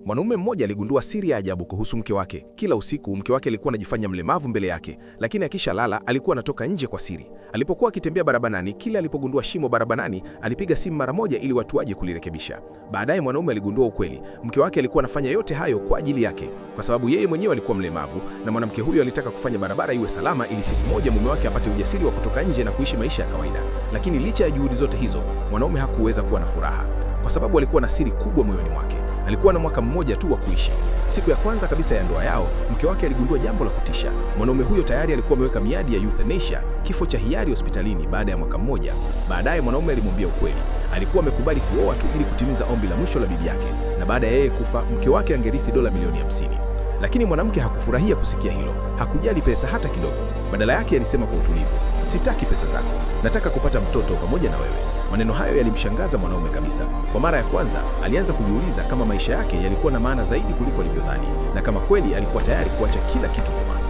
Mwanaume mmoja aligundua siri ya ajabu kuhusu mke wake. Kila usiku mke wake alikuwa anajifanya mlemavu mbele yake, lakini akishalala alikuwa anatoka nje kwa siri. Alipokuwa akitembea barabarani, kila alipogundua shimo barabarani, alipiga simu mara moja ili watu waje kulirekebisha. Baadaye mwanaume aligundua ukweli. Mke wake alikuwa anafanya yote hayo kwa ajili yake, kwa sababu yeye mwenyewe alikuwa mlemavu, na mwanamke huyo alitaka kufanya barabara iwe salama ili siku moja mume wake apate ujasiri wa kutoka nje na kuishi maisha ya kawaida. Lakini licha ya juhudi zote hizo, mwanaume hakuweza kuwa na furaha, kwa sababu alikuwa na siri kubwa moyoni mwake. Alikuwa na mwaka mmoja tu wa kuishi. Siku ya kwanza kabisa ya ndoa yao, mke wake aligundua jambo la kutisha. Mwanaume huyo tayari alikuwa ameweka miadi ya euthanasia, kifo cha hiari hospitalini baada ya mwaka mmoja. Baadaye mwanaume alimwambia ukweli. Alikuwa amekubali kuoa tu ili kutimiza ombi la mwisho la bibi yake, na baada ya yeye kufa, mke wake angerithi dola milioni 50. Lakini mwanamke hakufurahia kusikia hilo. Hakujali pesa hata kidogo. Badala yake alisema kwa utulivu, "Sitaki pesa zako. Nataka kupata mtoto pamoja na wewe." Maneno hayo yalimshangaza mwanaume kabisa. Kwa mara ya kwanza, alianza kujiuliza kama maisha yake yalikuwa na maana zaidi kuliko alivyodhani, na kama kweli alikuwa tayari kuacha kila kitu nyuma.